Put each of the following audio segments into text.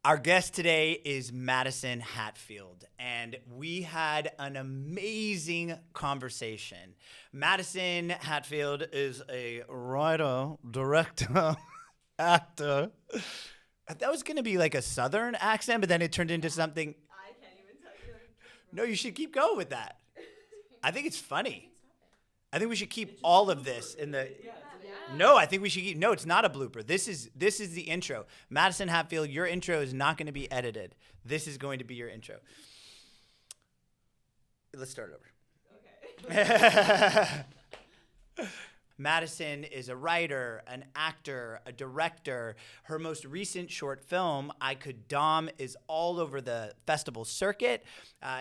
Our guest today is Madison Hatfield, and we had an amazing conversation. Madison Hatfield is a writer, director, actor. That was going to be like a Southern accent, but then it turned into something. I can't even tell you. No, you should keep going with that. I think it's funny. I think we should keep all of this in the. No, I think we should keep. No, it's not a blooper. This is the intro. Madison Hatfield, your intro is not going to be edited. This is going to be your intro. Let's start it over. Okay. Madison is a writer, an actor, a director. Her most recent short film, I Could Dom, is all over the festival circuit,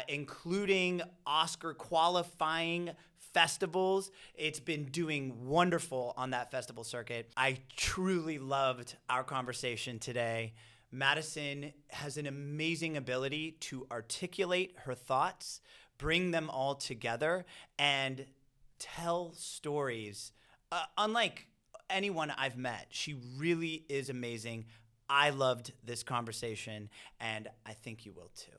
including Oscar qualifying festivals. It's been doing wonderful on that festival circuit. I truly loved our conversation today. Madison has an amazing ability to articulate her thoughts, bring them all together, and tell stories unlike anyone I've met. She really is amazing. I loved this conversation, and I think you will too.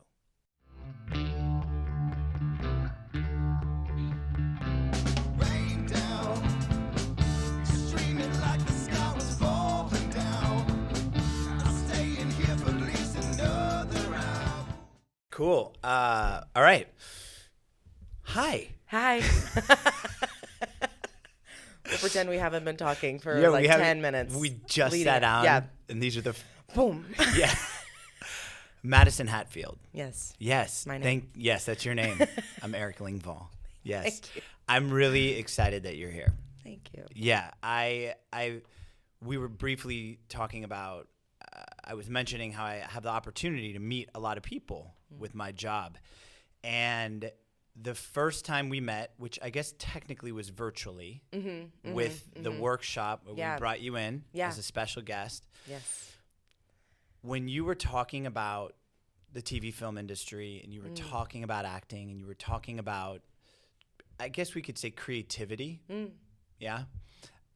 Cool. All right. Hi. Hi. We'll pretend we haven't been talking for 10 minutes. We just sat down. Yeah. And these are the. Boom. Yeah. Madison Hatfield. Yes. Yes. My name. Yes, that's your name. I'm Erik Lingvall. Yes. Thank you. I'm really excited that you're here. Thank you. Yeah. We were briefly talking about. I was mentioning how I have the opportunity to meet a lot of people with my job. And the first time we met, which I guess technically was virtually, with the workshop where we brought you in as a special guest. Yes. When you were talking about the TV film industry and you were talking about acting and you were talking about, I guess we could say creativity. Yeah.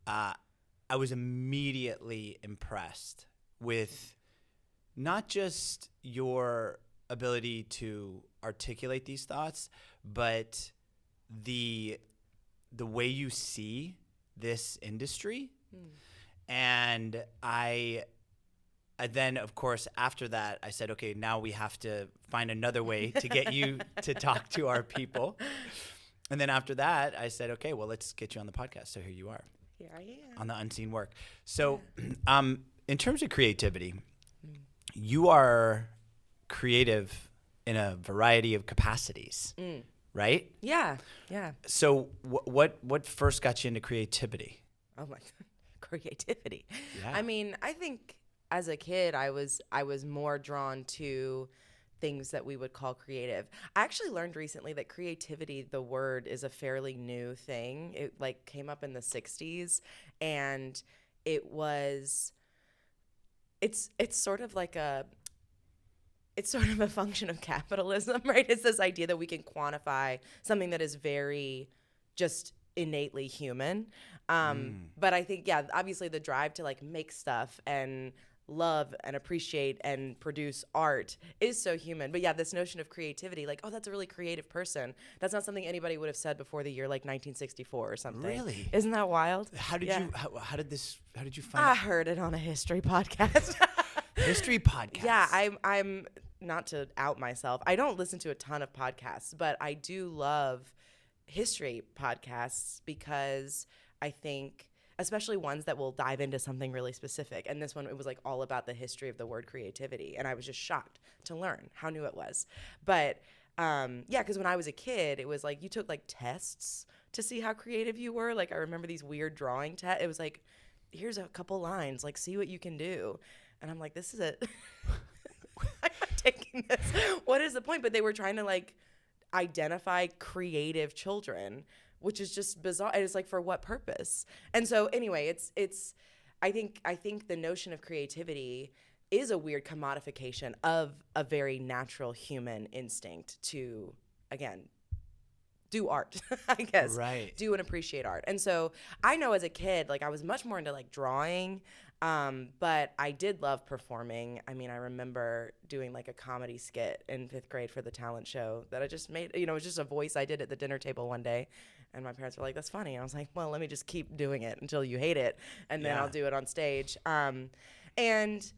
I was immediately impressed with not just your ability to articulate these thoughts, but the way you see this industry. And I then, of course, after that, I said, okay, now we have to find another way to get you to talk to our people. And then after that, I said, okay, well, let's get you on the podcast. So here you are. Here I am. On the Unscene Work. So in terms of creativity, you are creative in a variety of capacities, right? Yeah. Yeah. So what first got you into creativity? Oh my God. Creativity. Yeah. I mean, I think as a kid, I was more drawn to things that we would call creative. I actually learned recently that creativity, the word, is a fairly new thing. It came up in the 60s, and it's sort of like it's sort of a function of capitalism, right? It's this idea that we can quantify something that is very just innately human. But I think, obviously the drive to make stuff and love and appreciate and produce art is so human. But this notion of creativity, oh, that's a really creative person. That's not something anybody would have said before the year 1964 or something. Really? Isn't that wild? How did you find I heard it on a history podcast. History podcast? Yeah, I'm not to out myself. I don't listen to a ton of podcasts, but I do love history podcasts because I think, especially ones that will dive into something really specific. And this one, it was all about the history of the word creativity. And I was just shocked to learn how new it was. But because when I was a kid, it was you took tests to see how creative you were. I remember these weird drawing tests. It was here's a couple lines, see what you can do. And I'm this is it. I'm not taking this. What is the point? But they were trying to identify creative children, which is just bizarre. It's for what purpose? And so anyway, it's I think the notion of creativity is a weird commodification of a very natural human instinct to, again, do art, I guess. Right. Do and appreciate art. And so I know as a kid, I was much more into drawing. But I did love performing. I mean, I remember doing like a comedy skit in 5th grade for the talent show that I just made. You know, it was just a voice I did at the dinner table one day. And my parents were like, that's funny. And I was like, well, let me just keep doing it until you hate it. And then I'll do it on stage. And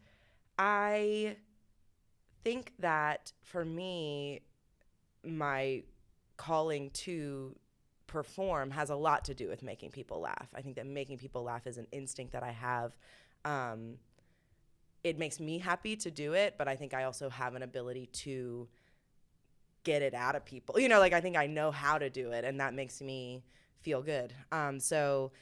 I think that for me, my calling to perform has a lot to do with making people laugh. I think that making people laugh is an instinct that I have. It makes me happy to do it, but I think I also have an ability to get it out of people. You know, like I think I know how to do it, and that makes me feel good. So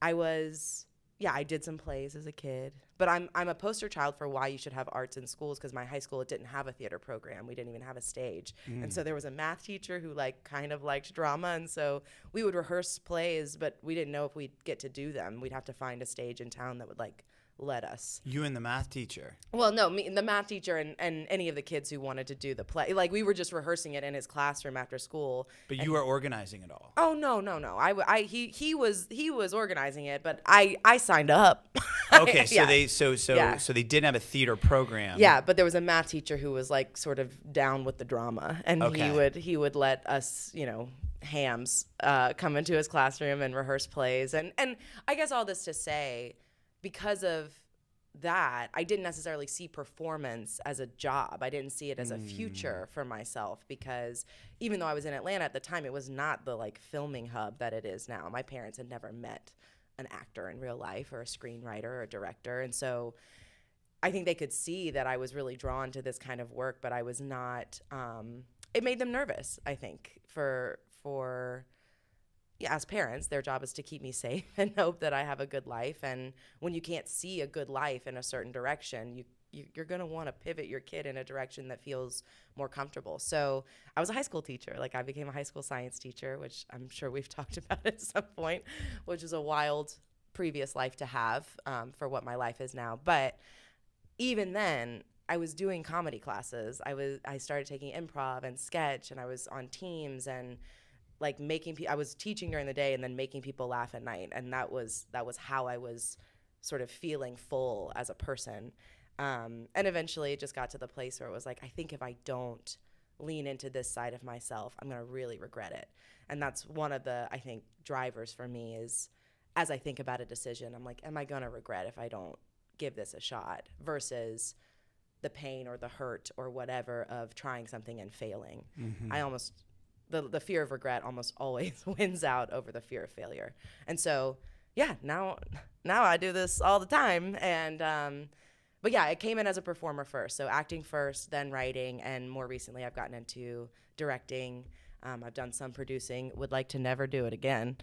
I did some plays as a kid, but I'm a poster child for why you should have arts in schools, because my high school, it didn't have a theater program. We didn't even have a stage. And so there was a math teacher who like kind of liked drama, and so we would rehearse plays, but we didn't know if we'd get to do them. We'd have to find a stage in town that would like let us. You and the math teacher? Well, no, me, the math teacher, and any of the kids who wanted to do the play. Like we were just rehearsing it in his classroom after school. But you were organizing it all. Oh no. He was organizing it, but I signed up. Okay, so Yeah. so they didn't have a theater program. Yeah, but there was a math teacher who was like sort of down with the drama, and he would let us, you know, hams come into his classroom and rehearse plays, and I guess all this to say, because of that, I didn't necessarily see performance as a job. I didn't see it as a future for myself, because even though I was in Atlanta at the time, it was not the like filming hub that it is now. My parents had never met an actor in real life, or a screenwriter or a director, and so I think they could see that I was really drawn to this kind of work, but I was not. It made them nervous, I think, for as parents. Their job is to keep me safe and hope that I have a good life. And when you can't see a good life in a certain direction, you're going to want to pivot your kid in a direction that feels more comfortable. So I was a high school teacher. Like I became a high school science teacher, which I'm sure we've talked about at some point, which is a wild previous life to have for what my life is now. But even then, I was doing comedy classes. I started taking improv and sketch, and I was on teams, and like I was teaching during the day and then making people laugh at night, and that was how I was sort of feeling full as a person. And eventually it just got to the place where it was like, I think if I don't lean into this side of myself, I'm gonna really regret it. And that's one of the, I think, drivers for me is, as I think about a decision, I'm like, am I gonna regret if I don't give this a shot, versus the pain or the hurt or whatever of trying something and failing. The fear of regret almost always wins out over the fear of failure. And so, yeah, now I do this all the time. And, but yeah, it came in as a performer first. So acting first, then writing. And more recently, I've gotten into directing. I've done some producing, would like to never do it again.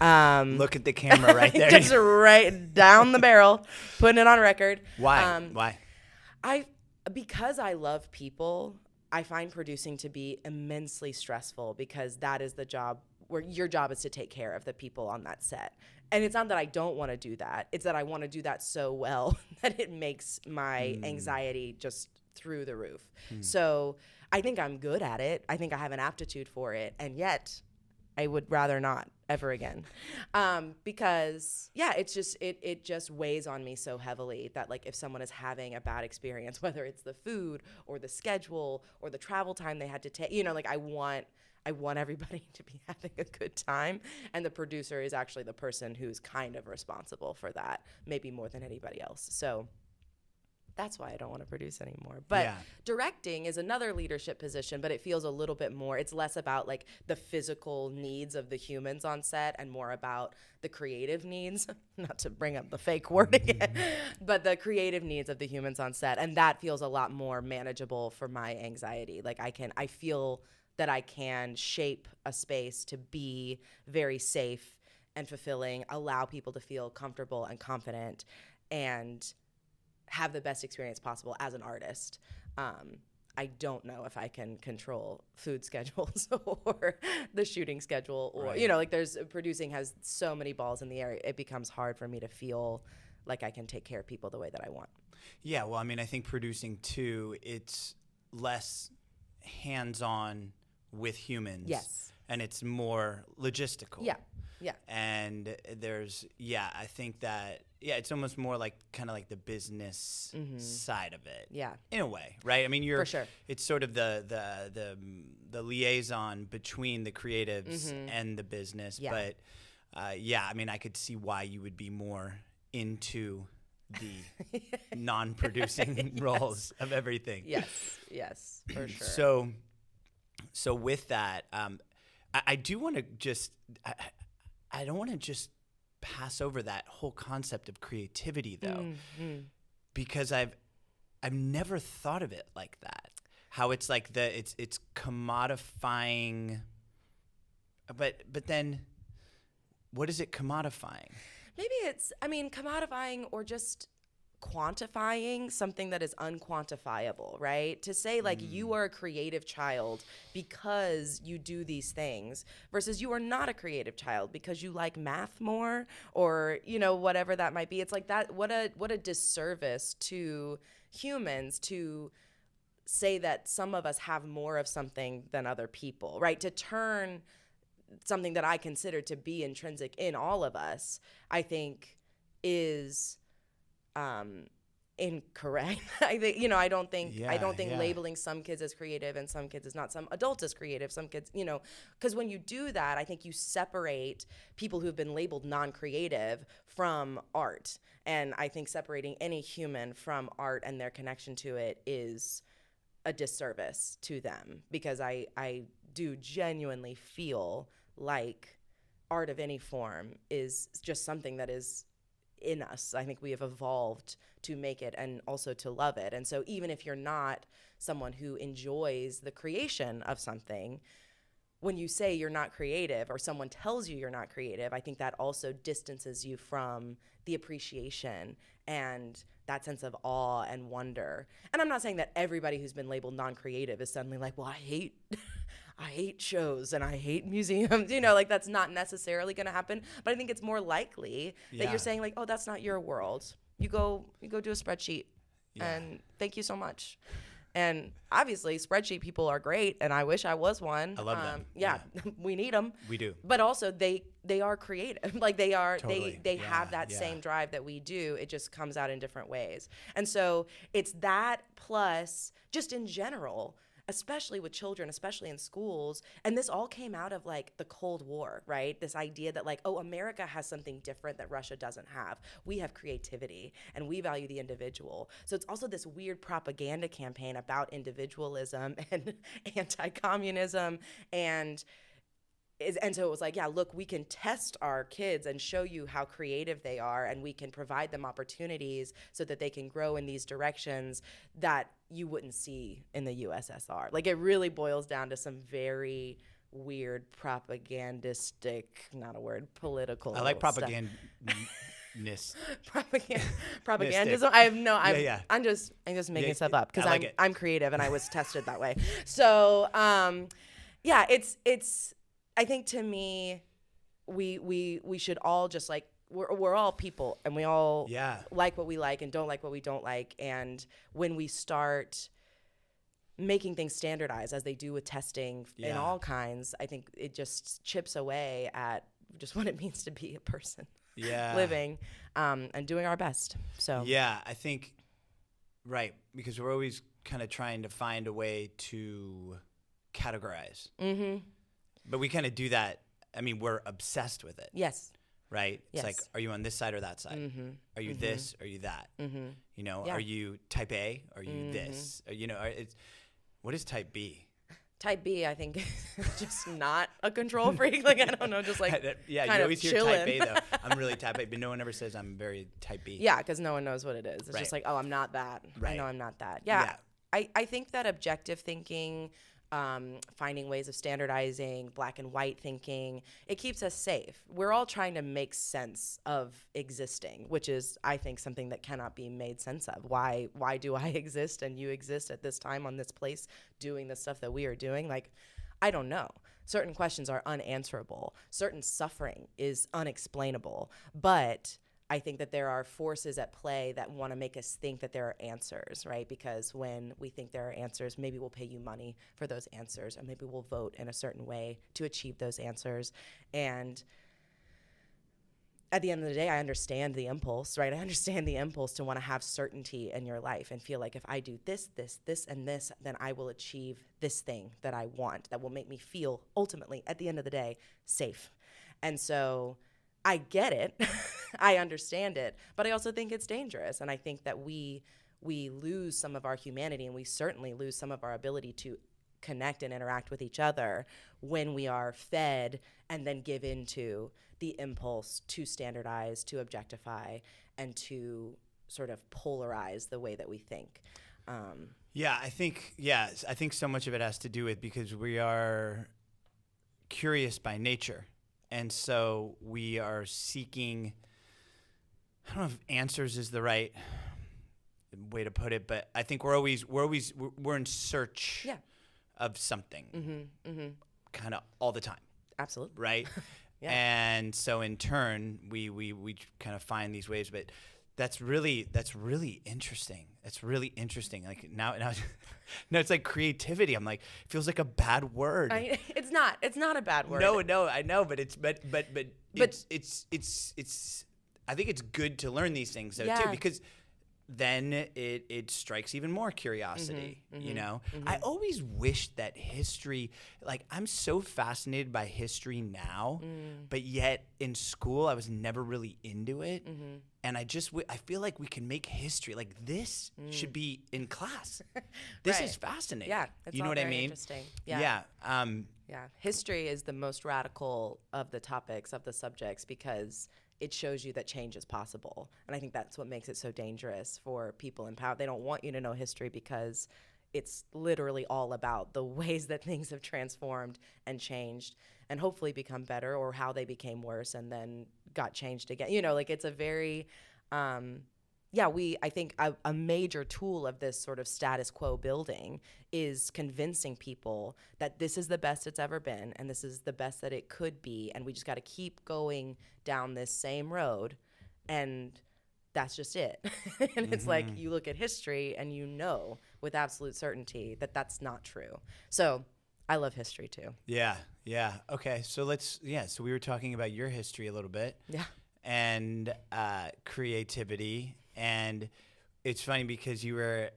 Look at the camera right there. Just right down the barrel, putting it on record. Why? Why? Because I love people, I find producing to be immensely stressful, because that is the job where your job is to take care of the people on that set. And it's not that I don't want to do that. It's that I want to do that so well that it makes my anxiety just through the roof. So I think I'm good at it. I think I have an aptitude for it. And yet I would rather not ever again. Because it just weighs on me so heavily that, like, if someone is having a bad experience, whether it's the food or the schedule or the travel time they had to take, like I want everybody to be having a good time. And the producer is actually the person who's kind of responsible for that, maybe more than anybody else. So that's why I don't want to produce anymore. But directing is another leadership position, but it feels a little bit more, it's less about like the physical needs of the humans on set and more about the creative needs, not to bring up the fake word again, but the creative needs of the humans on set. And that feels a lot more manageable for my anxiety. Like I feel that I can shape a space to be very safe and fulfilling, allow people to feel comfortable and confident, and have the best experience possible as an artist. I don't know if I can control food schedules or the shooting schedule, or, right. Producing has so many balls in the air. It becomes hard for me to feel like I can take care of people the way that I want. Yeah, well, I mean, I think producing too, it's less hands-on with humans. Yes. And it's more logistical. Yeah. Yeah. And I think that it's almost more like kind of like the business side of it. Yeah. In a way, right? I mean, For sure. It's sort of the liaison between the creatives and the business. Yeah. But I mean, I could see why you would be more into the non-producing roles of everything. Yes, for sure. So with that, I do want to just I don't want to just pass over that whole concept of creativity though, because I've never thought of it like that. How it's like it's commodifying, but then what is it commodifying? Maybe it's, commodifying or just quantifying something that is unquantifiable, right? To say like you are a creative child because you do these things versus you are not a creative child because you like math more or, whatever that might be. It's like that, what a disservice to humans to say that some of us have more of something than other people, right? To turn something that I consider to be intrinsic in all of us, I think is incorrect. I think, I don't think labeling some kids as creative and some kids as not, some adults as creative, some kids, because when you do that, I think you separate people who've been labeled non-creative from art. And I think separating any human from art and their connection to it is a disservice to them, because I do genuinely feel like art of any form is just something that is in us. I think we have evolved to make it and also to love it. And so even if you're not someone who enjoys the creation of something, when you say you're not creative or someone tells you you're not creative, I think that also distances you from the appreciation and that sense of awe and wonder. And I'm not saying that everybody who's been labeled non-creative is suddenly like, well, I hate shows and I hate museums, like that's not necessarily going to happen. But I think it's more likely that you're saying like, oh, that's not your world. You go do a spreadsheet and thank you so much. And obviously spreadsheet people are great and I wish I was one. I love them. Yeah, we need them. We do. But also they are creative. Like they are, totally. they have that same drive that we do. It just comes out in different ways. And so it's that plus just in general, especially with children, especially in schools. And this all came out of like the Cold War, right? This idea that like, oh, America has something different that Russia doesn't have. We have creativity and we value the individual. So it's also this weird propaganda campaign about individualism and anti-communism and so it was like, yeah, look, we can test our kids and show you how creative they are, and we can provide them opportunities so that they can grow in these directions that you wouldn't see in the USSR. Like, it really boils down to some very weird propagandistic, not a word, political I like stuff. Propagandism. I have no. I'm just making stuff up because I'm creative and I was tested that way. So it's. I think to me, we should all just like we're all people and we all like what we like and don't like what we don't like. And when we start making things standardized as they do with testing in all kinds, I think it just chips away at just what it means to be a person living and doing our best. So I think because we're always kind of trying to find a way to categorize. But we kind of do that. I mean, we're obsessed with it. Yes. Right? It's yes. like, are you on this side or that side? Are you this? Are you that? Are you type A? Are you this? What is type B? Type B, I think, is just not a control freak. Like, I don't know, just like you always hear chilling. type A, though. I'm really type A, but no one ever says I'm very type B. Yeah, because no one knows what it is. It's just like, oh, I'm not that. I know I'm not that. Yeah. I think that objective thinking, finding ways of standardizing, black and white thinking, it keeps us safe. We're all trying to make sense of existing, which is, I think, something that cannot be made sense of. Why do I exist and you exist at this time on this place doing the stuff that we are doing? Like, I don't know. Certain questions are unanswerable. Certain suffering is unexplainable. But I think that there are forces at play that want to make us think that there are answers, right? Because when we think there are answers, maybe we'll pay you money for those answers, or maybe we'll vote in a certain way to achieve those answers. And at the end of the day, I understand the impulse, right? I understand the impulse to want to have certainty in your life and feel like if I do this, this, this, and this, then I will achieve this thing that I want that will make me feel ultimately, at the end of the day, safe. And so I get it. I understand it. But I also think it's dangerous. And I think that we lose some of our humanity, and we certainly lose some of our ability to connect and interact with each other when we are fed and then give into the impulse to standardize, to objectify, and to sort of polarize the way that we think. I think so much of it has to do with because we are curious by nature. And so we are seeking, I don't know if answers is the right way to put it, but I think we're in search of something kind of all the time. Absolutely. Right? Yeah. And so in turn, we kind of find these ways, but that's really interesting. It's really interesting. Like now it's like creativity. I'm like, it feels like a bad word. It's not a bad word. No, I know, but it's I think it's good to learn these things though too, because then it strikes even more curiosity, you know? I always wish that history, like I'm so fascinated by history now, but yet in school I was never really into it. And I feel like we can make history, like this should be in class. This is fascinating. Yeah. It's you know all what I very mean? Interesting. Yeah. History is the most radical of the topics, of the subjects, because it shows you that change is possible. And I think that's what makes it so dangerous for people in power. They don't want you to know history because it's literally all about the ways that things have transformed and changed and hopefully become better, or how they became worse and then got changed again. You know, like it's a very, I think a major tool of this sort of status quo building is convincing people that this is the best it's ever been and this is the best that it could be, and we just got to keep going down this same road, and that's just it. And it's like you look at history and you know with absolute certainty that that's not true. So I love history too. Yeah. Okay, so so we were talking about your history a little bit. Yeah. And creativity. And it's funny because you were,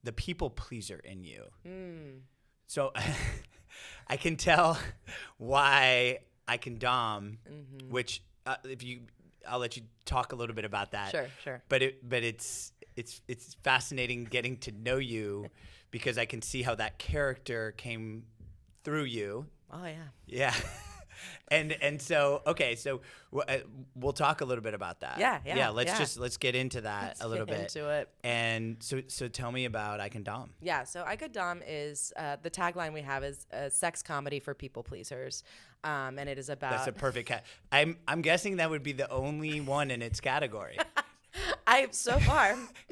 the people pleaser in you. So I can tell why I can dom, which I'll let you talk a little bit about that. Sure. But it's fascinating getting to know you because I can see how that character came through you. Oh yeah. Yeah. And so okay, so we'll talk a little bit about that. Yeah. Let's get into that a little bit. Into it. And so tell me about I Can Dom. Yeah, so I Could Dom is the tagline we have is a sex comedy for people pleasers, and it is about. That's a perfect. I'm guessing that would be the only one in its category. I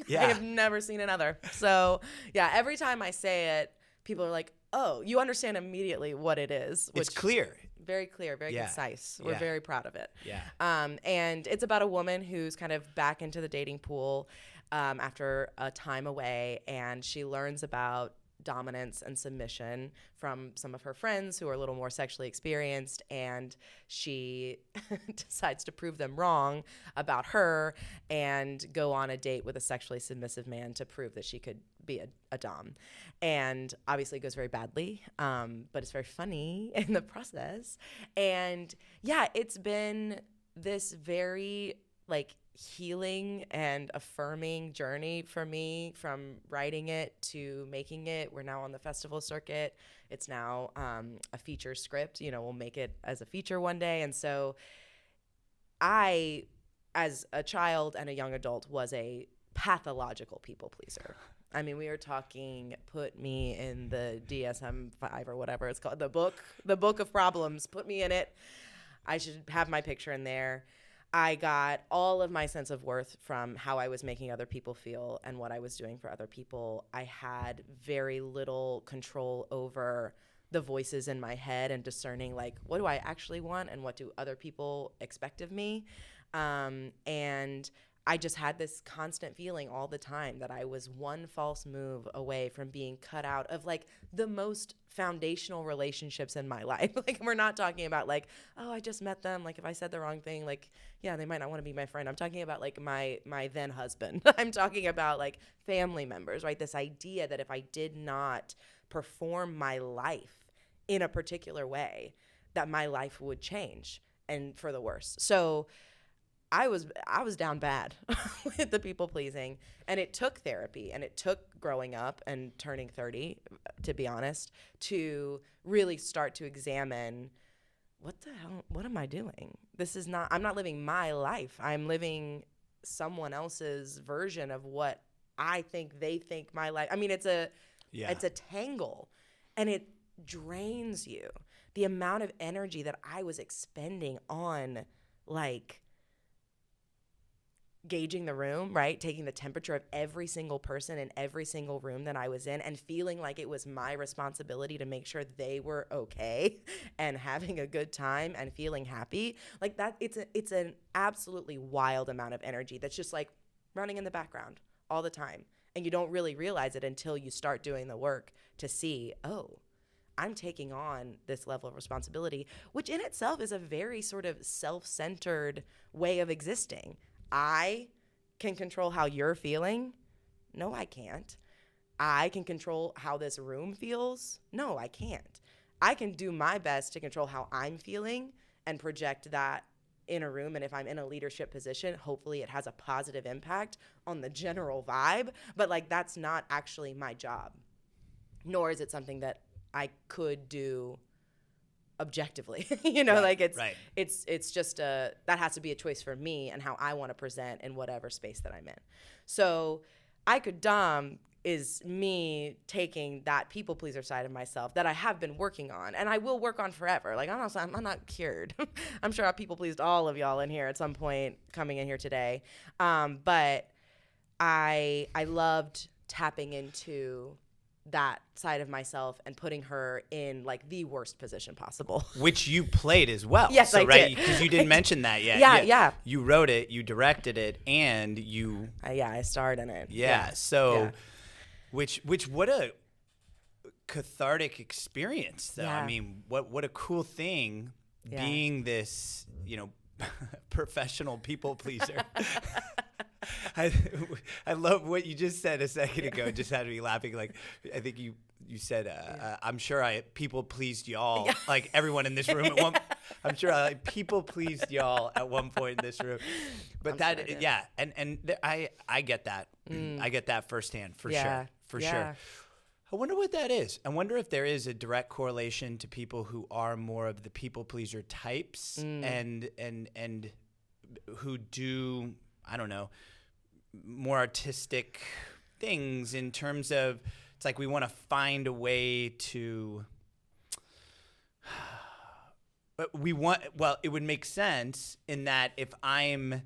Yeah. have never seen another. So yeah, every time I say it, people are like, "Oh, you understand immediately what it is." It's clear. Very clear, very concise. We're very proud of it. Yeah. And it's about a woman who's kind of back into the dating pool after a time away, and she learns about dominance and submission from some of her friends who are a little more sexually experienced, and she decides to prove them wrong about her and go on a date with a sexually submissive man to prove that she could be a dom. And obviously it goes very badly, but it's very funny in the process. And yeah, it's been this very healing and affirming journey for me, from writing it to making it. We're now on the festival circuit. It's now a feature script. We'll make it as a feature one day. And so I, as a child and a young adult, was a pathological people pleaser. I mean, we are talking, put me in the DSM-5 or whatever it's called, the book of problems, put me in it. I should have my picture in there. I got all of my sense of worth from how I was making other people feel and what I was doing for other people. I had very little control over the voices in my head and discerning, what do I actually want and what do other people expect of me? And I just had this constant feeling all the time that I was one false move away from being cut out of like the most foundational relationships in my life. Like, we're not talking about like, oh, I just met them. Like, if I said the wrong thing, like, yeah, they might not want to be my friend. I'm talking about like my then husband. I'm talking about like family members, right? This idea that if I did not perform my life in a particular way, that my life would change, and for the worse. So I was down bad with the people pleasing, and it took therapy and it took growing up and turning 30, to be honest, to really start to examine what the hell, what am I doing? I'm not living my life. I'm living someone else's version of what I think they think my life. I mean, it's a tangle, and it drains you. The amount of energy that I was expending on like gauging the room, right? Taking the temperature of every single person in every single room that I was in, and feeling like it was my responsibility to make sure they were okay and having a good time and feeling happy. Like that, it's an absolutely wild amount of energy that's just like running in the background all the time. And you don't really realize it until you start doing the work to see, oh, I'm taking on this level of responsibility, which in itself is a very sort of self-centered way of existing. I can control how you're feeling. No, I can't. I can control how this room feels. No, I can't. I can do my best to control how I'm feeling and project that in a room. And if I'm in a leadership position, hopefully it has a positive impact on the general vibe. But like, that's not actually my job, nor is it something that I could do objectively. Like it's just that has to be a choice for me and how I want to present in whatever space that I'm in. So I Could Dom is me taking that people pleaser side of myself that I have been working on, and I will work on forever. Like, honestly, I'm not cured. I'm sure I've people pleased all of y'all in here at some point coming in here today. But I loved tapping into that side of myself and putting her in like the worst position possible. Which you played as well. Yes, so, I right? did. Because you didn't mention that yet. Yeah. You wrote it, you directed it, and you... I starred in it. Yeah. So, which what a cathartic experience, though. Yeah. I mean, what a cool thing being this, professional people pleaser. I love what you just said a second ago. It just had me laughing. Like, I think you said, I'm sure I people pleased y'all. Yeah. Like everyone in this room at one. I'm sure I people pleased y'all at one point in this room. But I get that. I get that firsthand for sure. I wonder what that is. I wonder if there is a direct correlation to people who are more of the people pleaser types and who do, I don't know, more artistic things in terms of, it's like we want to find a way to, but it would make sense in that if I'm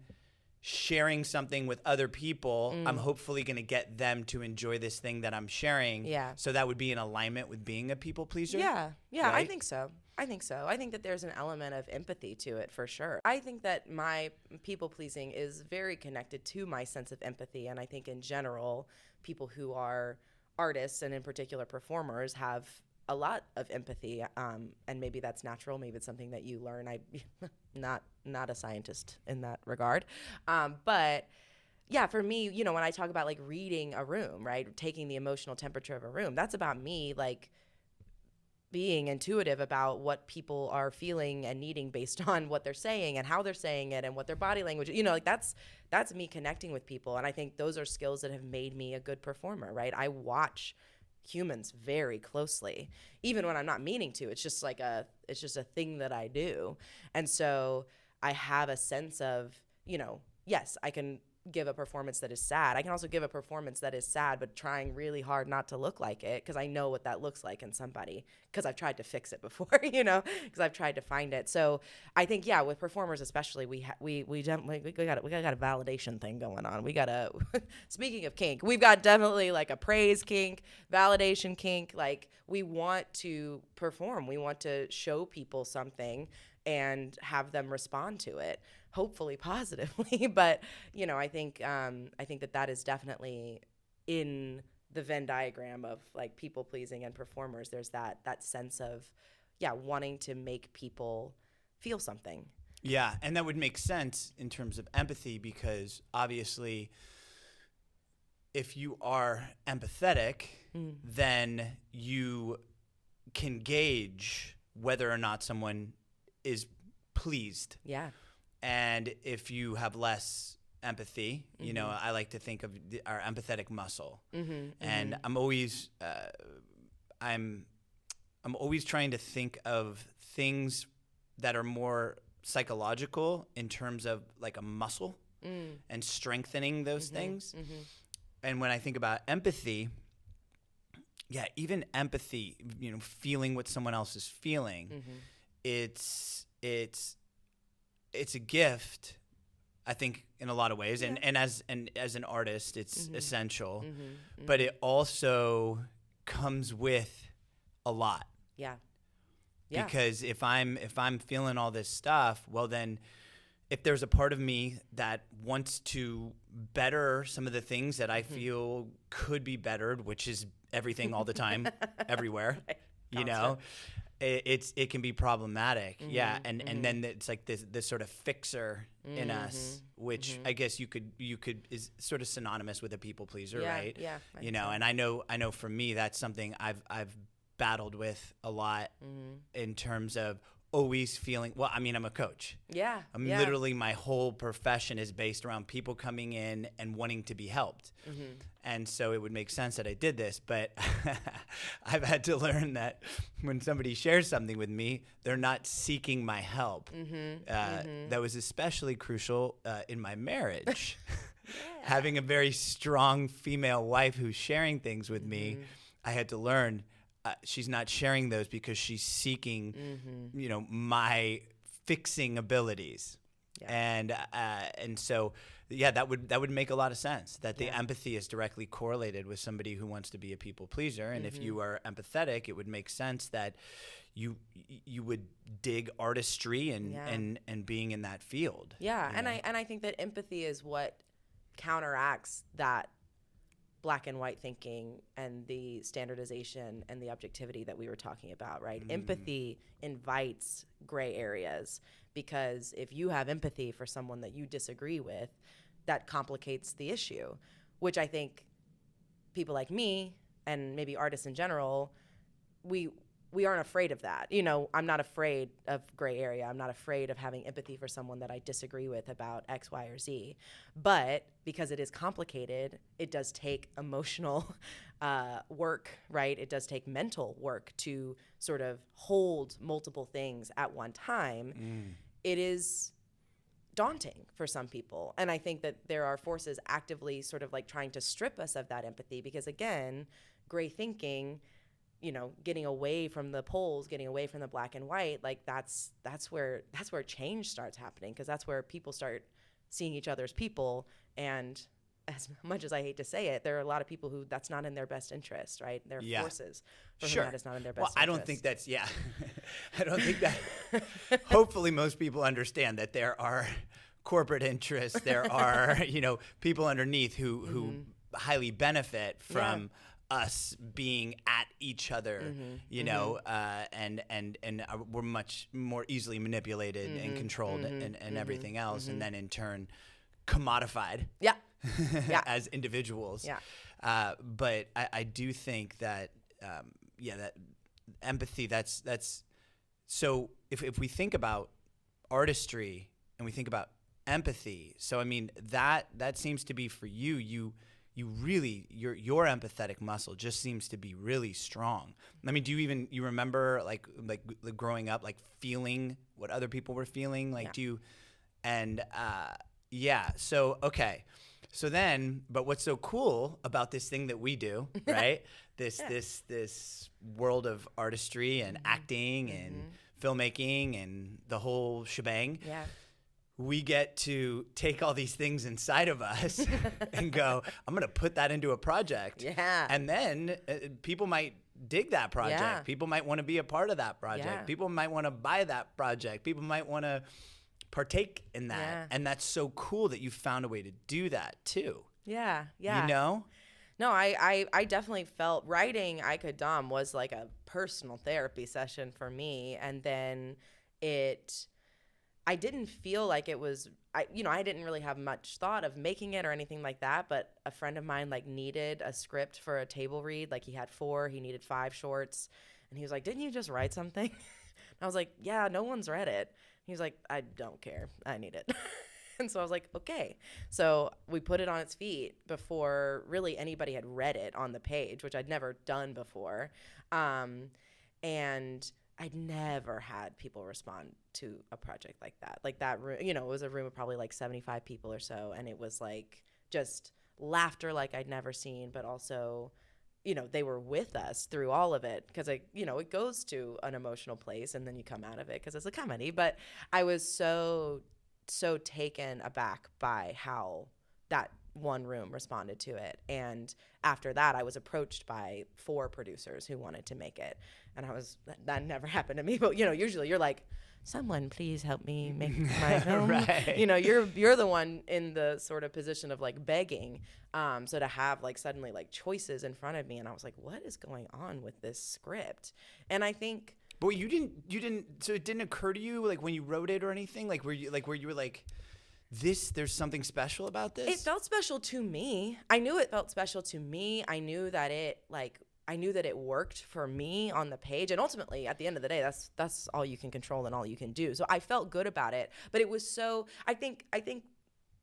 sharing something with other people, I'm hopefully going to get them to enjoy this thing that I'm sharing. Yeah. So that would be in alignment with being a people pleaser. Yeah. Right? I think so. I think that there's an element of empathy to it for sure. I think that my people pleasing is very connected to my sense of empathy. And I think in general, people who are artists and in particular performers have a lot of empathy. And maybe that's natural. Maybe it's something that you learn. I'm not a scientist in that regard. But yeah, for me, when I talk about like reading a room, right, taking the emotional temperature of a room, that's about me like being intuitive about what people are feeling and needing based on what they're saying and how they're saying it and what their body language, like that's me connecting with people. And I think those are skills that have made me a good performer, right? I watch humans very closely, even when I'm not meaning to. It's just it's just a thing that I do. And so I have a sense of, yes, I can give a performance that is sad. I can also give a performance that is sad, but trying really hard not to look like it, because I know what that looks like in somebody, because I've tried to fix it before, because I've tried to find it. So I think, with performers especially, we got a validation thing going on. We got a speaking of kink, we've got definitely like a praise kink, validation kink. Like, we want to perform, we want to show people something and have them respond to it. hopefully positively. But, you know, I think that is definitely in the Venn diagram of like people pleasing and performers. There's that sense of, wanting to make people feel something. Yeah, and that would make sense in terms of empathy, because obviously if you are empathetic, then you can gauge whether or not someone is pleased. Yeah. And if you have less empathy, you know, I like to think of our empathetic muscle. And I'm always I'm always trying to think of things that are more psychological in terms of like a muscle and strengthening those things. And when I think about empathy, even empathy, you know, feeling what someone else is feeling, it's a gift, I think, in a lot of ways. And as an artist, it's essential, but it also comes with a lot. Yeah. Because if I'm feeling all this stuff, well then, if there's a part of me that wants to better some of the things that I feel could be bettered, which is everything all the time, everywhere, you know, it can be problematic. And then it's like this sort of fixer in us, which I guess you could is sort of synonymous with a people pleaser, right? Yeah. You know, and I know for me that's something I've battled with a lot in terms of always feeling, well, I mean, I'm a coach. I'm literally, my whole profession is based around people coming in and wanting to be helped. And so it would make sense that I did this, but I've had to learn that when somebody shares something with me, they're not seeking my help. That was especially crucial in my marriage. Having a very strong female wife who's sharing things with me, I had to learn she's not sharing those because she's seeking, you know, my fixing abilities. And so, that would make a lot of sense, that the empathy is directly correlated with somebody who wants to be a people pleaser. And if you are empathetic, it would make sense that you would dig artistry and being in that field. And I think that empathy is what counteracts that black and white thinking and the standardization and the objectivity that we were talking about, right? Empathy invites gray areas, because if you have empathy for someone that you disagree with, that complicates the issue, which I think people like me and maybe artists in general, we aren't afraid of that. You know, I'm not afraid of gray area. I'm not afraid of having empathy for someone that I disagree with about X, Y, or Z. But because it is complicated, it does take emotional work, right? It does take mental work to sort of hold multiple things at one time. It is daunting for some people. And I think that there are forces actively sort of like trying to strip us of that empathy, because again, gray thinking, you know, getting away from the poles, getting away from the black and white, like that's where change starts happening, because that's where people start seeing each other as people. And as much as I hate to say it, there are a lot of people who that's not in their best interest, right? There are forces for whom that is not in their best interest. I don't think that's, I don't think that, hopefully most people understand that there are corporate interests, there are, you know, people underneath who highly benefit from us being at each other, you know, and we're much more easily manipulated and controlled and everything else, and then in turn commodified as individuals. But I do think that, that empathy, that's so if we think about artistry and we think about empathy, so I mean that seems to be for you really, your empathetic muscle just seems to be really strong. I mean, do you remember like growing up, like feeling what other people were feeling? Like do you, and so okay. So then, but what's so cool about this thing that we do, right? This world of artistry and acting and filmmaking and the whole shebang. We get to take all these things inside of us and go, I'm going to put that into a project. And then people might dig that project. People might want to be a part of that project. People might want to buy that project. People might want to partake in that. Yeah. And that's so cool that you found a way to do that too. Yeah. You know? No, I definitely felt writing I Could Dom was like a personal therapy session for me. And then I didn't feel like it was, I didn't really have much thought of making it or anything like that. But a friend of mine like needed a script for a table read. Like he had 4, he needed 5 shorts. And he was like, didn't you just write something? And I was like, yeah, no one's read it. He was like, I don't care. I need it. And so I was like, okay. So we put it on its feet before really anybody had read it on the page, which I'd never done before. And I'd never had people respond to a project like that. Like that, it was a room of probably like 75 people or so. And it was like just laughter like I'd never seen, but also, they were with us through all of it because, it goes to an emotional place and then you come out of it because it's a comedy. But I was so taken aback by how that one room responded to it. And after that, I was approached by 4 producers who wanted to make it. And that never happened to me. But, usually you're like, someone please help me make my film. Right. You're the one in the sort of position of like begging. So to have like suddenly like choices in front of me, and I was like, what is going on with this script? And I think, but you didn't, so it didn't occur to you like when you wrote it or anything, like where you were like, there's something special about this? It felt special to me. I knew it felt special to me. I knew that it worked for me on the page. And ultimately, at the end of the day, that's all you can control and all you can do. So I felt good about it. But it was so, I think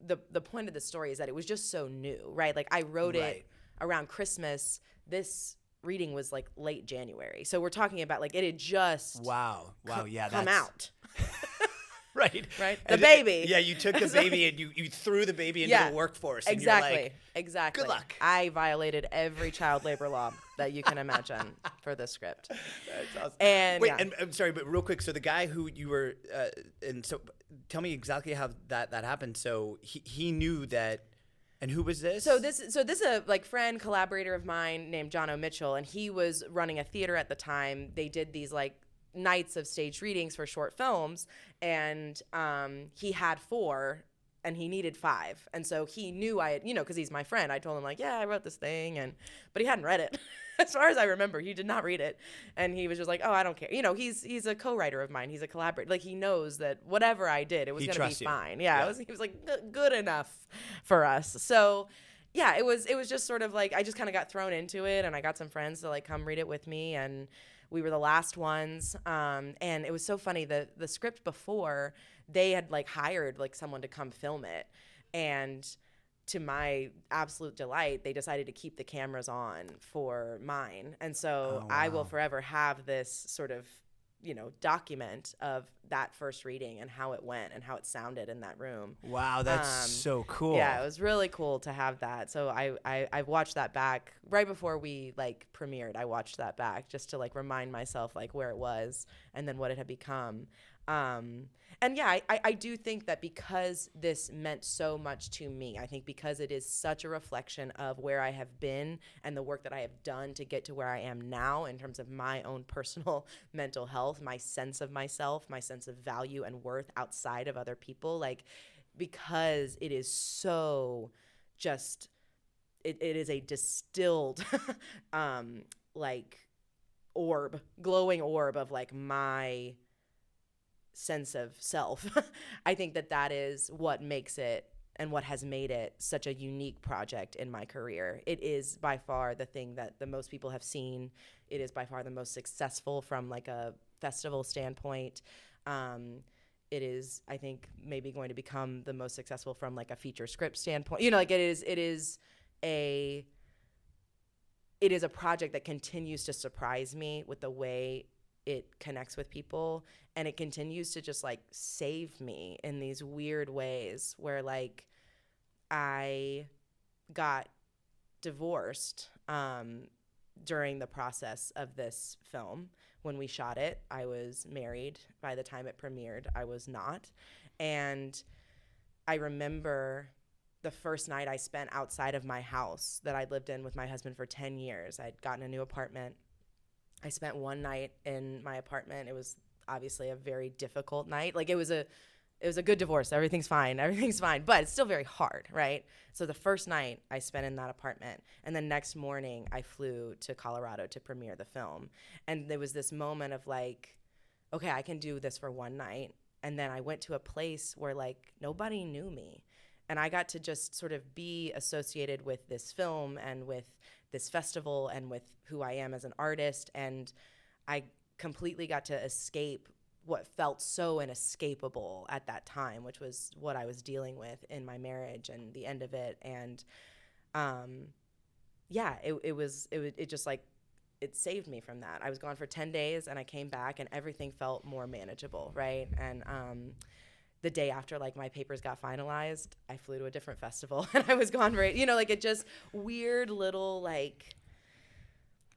the point of the story is that it was just so new, right? Like I wrote it around Christmas. This reading was like late January. So we're talking about like it had just come out. Right. The baby. Yeah, you took the baby and you threw the baby into the workforce. And exactly. You're like, exactly. Good luck. I violated every child labor law that you can imagine for this script. That's awesome. And wait, and I'm sorry, but real quick. So the guy who you were, and so tell me exactly how that happened. So he knew that. And who was this? So this is a like friend, collaborator of mine named John O. Mitchell, and he was running a theater at the time. They did these like nights of staged readings for short films, and he had 4 and he needed 5, and so he knew I had, because he's my friend, I told him like, yeah, I wrote this thing, but he hadn't read it. As far as I remember, he did not read it, and he was just like, oh, I don't care. He's a co-writer of mine, he's a collaborator, like he knows that whatever I did, it was gonna be fine. Yeah. He was like good enough for us. So yeah, it was just sort of like I just kind of got thrown into it, and I got some friends to like come read it with me, and we were the last ones. And it was so funny, the script before, they had like hired like someone to come film it, and to my absolute delight, they decided to keep the cameras on for mine. And so I will forever have this sort of, document of that first reading and how it went and how it sounded in that room. Wow, that's so cool. Yeah, it was really cool to have that. So I watched that back right before we like premiered. I watched that back just to like remind myself like where it was and then what it had become. And yeah, I do think that because this meant so much to me, I think because it is such a reflection of where I have been and the work that I have done to get to where I am now in terms of my own personal mental health, my sense of myself, my sense of value and worth outside of other people, like because it is so just, it is a distilled like glowing orb of like my sense of self. I think that is what makes it and what has made it such a unique project in my career. It is by far the thing that the most people have seen. It is by far the most successful from like a festival standpoint. It is, I think, maybe going to become the most successful from like a feature script standpoint. Like it is a project that continues to surprise me with the way it connects with people, and it continues to just like save me in these weird ways where like I got divorced during the process of this film. When we shot it, I was married. By the time it premiered, I was not. And I remember the first night I spent outside of my house that I'd lived in with my husband for 10 years. I'd gotten a new apartment. I spent one night in my apartment. It was obviously a very difficult night. Like it was it was a good divorce. Everything's fine. Everything's fine. But it's still very hard, right? So the first night I spent in that apartment, and the next morning I flew to Colorado to premiere the film. And there was this moment of like, okay, I can do this for one night. And then I went to a place where like nobody knew me. And I got to just sort of be associated with this film and with this festival and with who I am as an artist. And I completely got to escape what felt so inescapable at that time, which was what I was dealing with in my marriage and the end of it. And it just like, it saved me from that. I was gone for 10 days and I came back and everything felt more manageable, right? And the day after like my papers got finalized, I flew to a different festival and I was gone for, like it just weird little like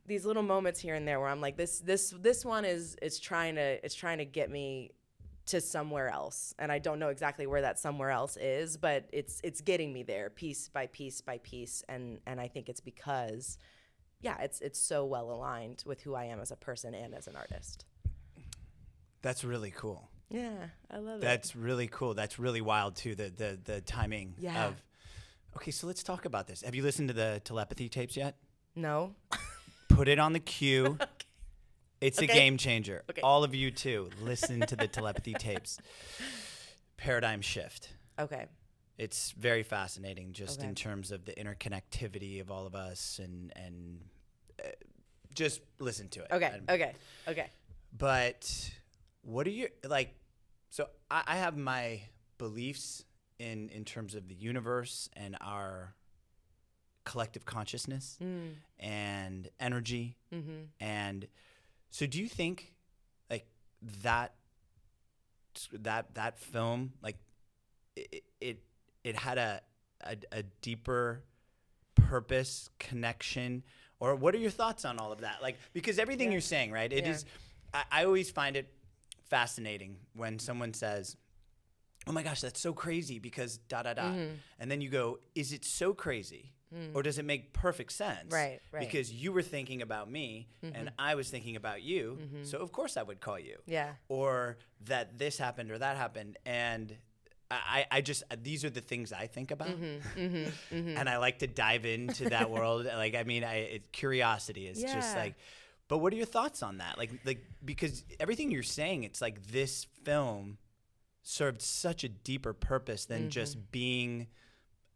these little moments here and there where I'm like, this one is trying to get me to somewhere else, and I don't know exactly where that somewhere else is, but it's getting me there piece by piece by piece, and I think it's because, it's so well aligned with who I am as a person and as an artist. That's really cool. Yeah, I love it. That's really cool. That's really wild too. The timing Yeah. of. Okay, so let's talk about this. Have you listened to the telepathy tapes yet? No. Put it on the queue. Okay. It's a game changer. Okay. All of you too, listen to the telepathy tapes. Paradigm shift. Okay. It's very fascinating just Okay. in terms of the interconnectivity of all of us and just listen to it. Okay. But what are your, like, so I have my beliefs in terms of the universe and our collective consciousness and energy. Mm-hmm. And so do you think like that film, like it had a deeper purpose, connection, or what are your thoughts on all of that? Like, because everything you're saying, right? It is, I always find it fascinating when someone says, oh my gosh, that's so crazy because da da da. Mm-hmm. And then you go, is it so crazy? Or does it make perfect sense? Right. Because you were thinking about me and I was thinking about you. So of course I would call you. Yeah. Or that this happened or that happened. And I just, these are the things I think about. And I like to dive into that world. Like, I mean, curiosity is just like, but what are your thoughts on that? Like, because everything you're saying, it's like this film served such a deeper purpose than just being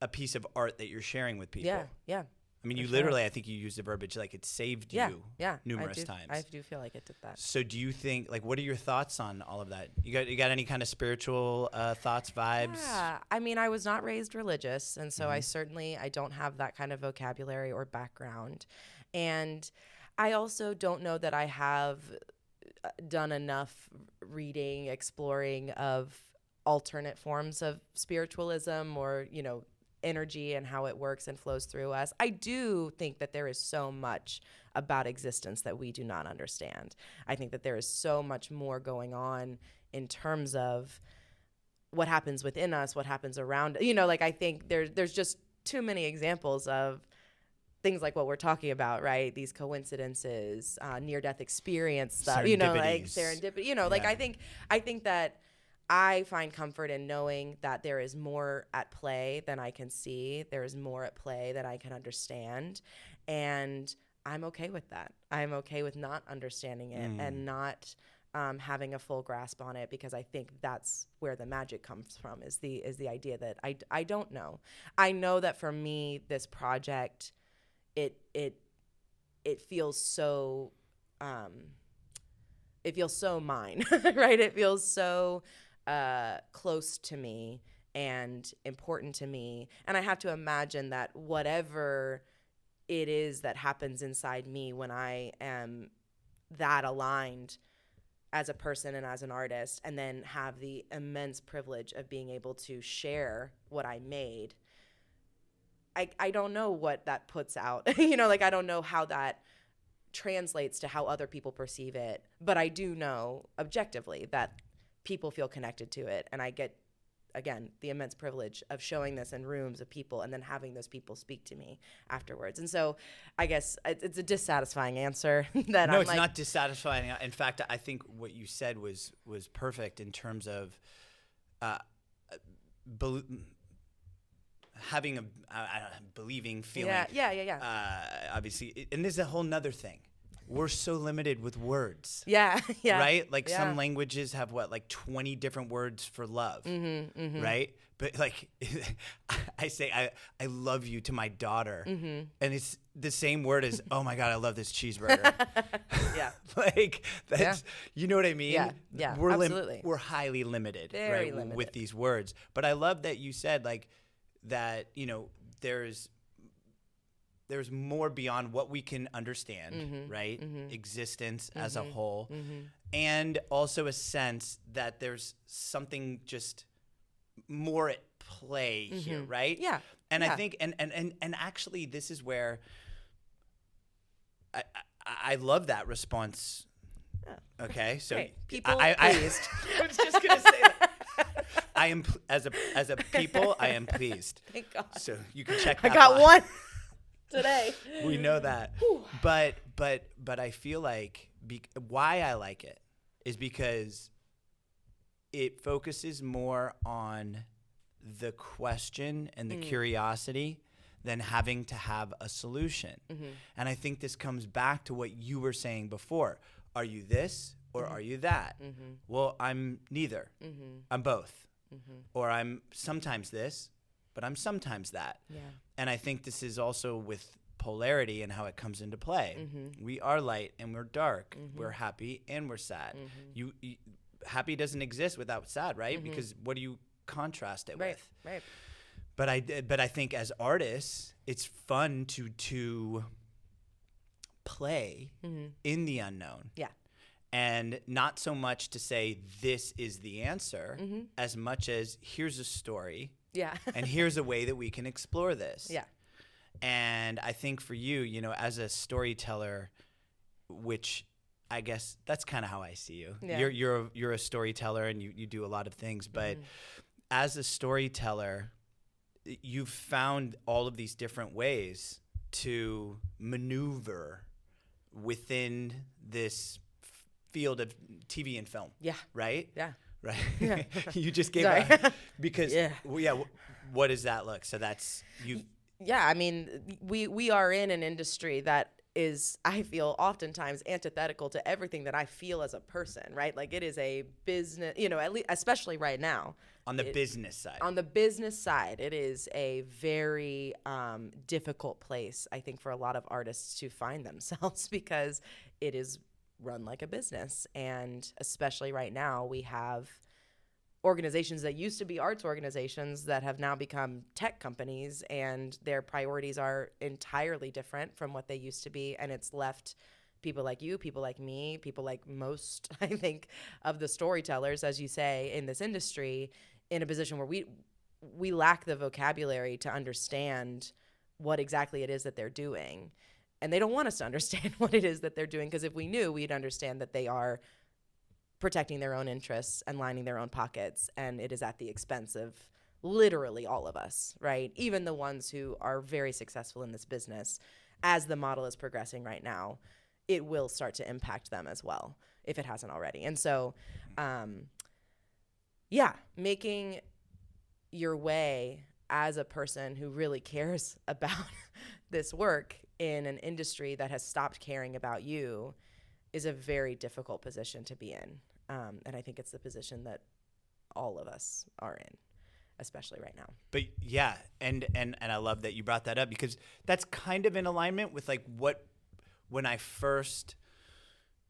a piece of art that you're sharing with people. Yeah. I mean, you literally, I think you used the verbiage, like it saved you numerous times. I do feel like it did that. So do you think, like, what are your thoughts on all of that? You got any kind of spiritual thoughts, vibes? Yeah. I mean, I was not raised religious, and so I don't have that kind of vocabulary or background. And I also don't know that I have done enough reading, exploring of alternate forms of spiritualism or, energy and how it works and flows through us. I do think that there is so much about existence that we do not understand. I think that there is so much more going on in terms of what happens within us, what happens around. I think there's just too many examples of things like what we're talking about, right? These coincidences, near-death experience stuff, like serendipity. I think that I find comfort in knowing that there is more at play than I can see. There is more at play that I can understand. And I'm okay with that. I'm okay with not understanding it and not having a full grasp on it, because I think that's where the magic comes from, is the idea that I don't know. I know that for me, this project, it feels so mine, right? It feels so close to me and important to me. And I have to imagine that whatever it is that happens inside me when I am that aligned as a person and as an artist, and then have the immense privilege of being able to share what I made, I don't know what that puts out. I don't know how that translates to how other people perceive it, but I do know objectively that people feel connected to it, and I get, again, the immense privilege of showing this in rooms of people and then having those people speak to me afterwards. And so I guess it's a dissatisfying answer. No, it's not dissatisfying. In fact, I think what you said was perfect in terms of bel having a believing feeling. Obviously, and there's a whole nother thing. We're so limited with words. Yeah. Right? Like some languages have like 20 different words for love. Right? But like I say I love you to my daughter. And it's the same word as, oh my God, I love this cheeseburger. Yeah. Like that's you know what I mean? Yeah. We're Absolutely. We're highly limited, Very right? limited. With these words. But I love that you said like that, you know, there's more beyond what we can understand, right? Existence as a whole. And also a sense that there's something just more at play here, right? Yeah. And I think and actually this is where I love that response. Okay? So Great. People I pleased. I was just going to say that. I am as a people, I am pleased. Thank God. So you can check I that got box. one today. We know that. But I feel like why I like it is because it focuses more on the question and the curiosity than having to have a solution. And I think this comes back to what you were saying before. Are you this or are you that? Well, I'm neither. I'm both. Or I'm sometimes this, but I'm sometimes that. Yeah. And I think this is also with polarity and how it comes into play. We are light and we're dark. We're happy and we're sad. You happy doesn't exist without sad, right? Because what do you contrast it with? Right. But I think as artists, it's fun to play in the unknown. Yeah. And not so much to say this is the answer, as much as here's a story. Yeah. And here's a way that we can explore this. Yeah. And I think for you, you know, as a storyteller, which I guess that's kind of how I see you. Yeah. You're a storyteller and you do a lot of things, but as a storyteller, you've found all of these different ways to maneuver within this field of TV and film. Yeah. Right? Yeah. Right. Yeah. You just gave Sorry. because what does that look? So that's you. Yeah, I mean, we are in an industry that is, I feel, oftentimes antithetical to everything that I feel as a person, right? Like it is a business, you know, at least, especially right now. On the business side. On the business side, it is a very difficult place, I think, for a lot of artists to find themselves because it is run like a business. And especially right now, we have organizations that used to be arts organizations that have now become tech companies, and their priorities are entirely different from what they used to be. And it's left people like you, people like me, people like most, I think, of the storytellers, as you say, in this industry, in a position where we lack the vocabulary to understand what exactly it is that they're doing. And they don't want us to understand what it is that they're doing, because if we knew, we'd understand that they are protecting their own interests and lining their own pockets, and it is at the expense of literally all of us, right? Even the ones who are very successful in this business, as the model is progressing right now, it will start to impact them as well, if it hasn't already. And so, making your way as a person who really cares about this work in an industry that has stopped caring about you is a very difficult position to be in. And I think it's the position that all of us are in, especially right now. But yeah, and I love that you brought that up, because that's kind of in alignment with like when I first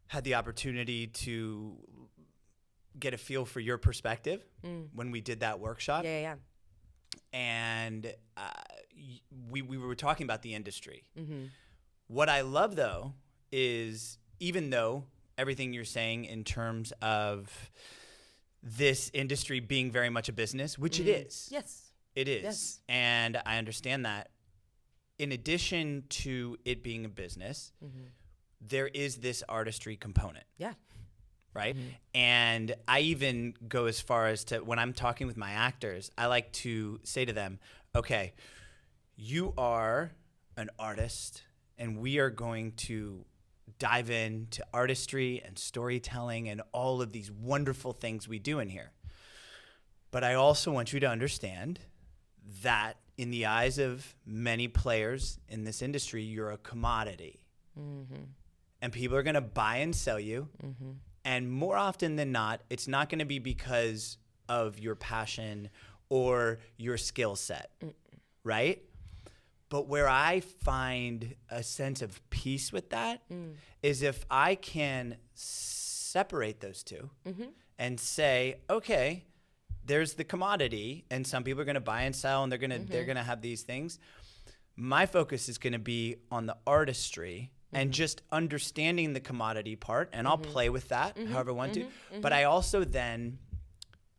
had the opportunity to get a feel for your perspective when we did that workshop. Yeah. And we were talking about the industry. What I love, though, is even though everything you're saying in terms of this industry being very much a business, which it is. Yes. It is. Yes. And I understand that. In addition to it being a business, there is this artistry component. Yeah. Right? And I even go as far as to, when I'm talking with my actors, I like to say to them, okay, you are an artist, and we are going to dive into artistry and storytelling and all of these wonderful things we do in here. But I also want you to understand that in the eyes of many players in this industry, you're a commodity. And people are going to buy and sell you. And more often than not, it's not going to be because of your passion or your skill set, right? But where I find a sense of peace with that is if I can separate those two and say, okay, there's the commodity, and some people are going to buy and sell, and they're going to have these things. My focus is going to be on the artistry and just understanding the commodity part, and I'll play with that however I want to. But I also then,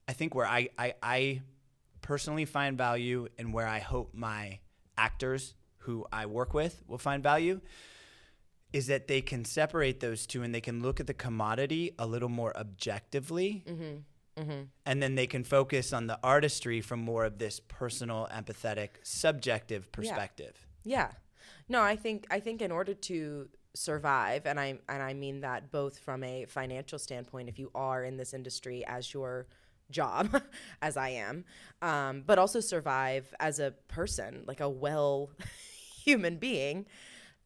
I think where I personally find value and where I hope my actors who I work with will find value is that they can separate those two and they can look at the commodity a little more objectively. And then they can focus on the artistry from more of this personal, empathetic, subjective perspective. Yeah. No, I think in order to survive, and I mean that both from a financial standpoint, if you are in this industry as your job, as I am, but also survive as a person, like a well human being,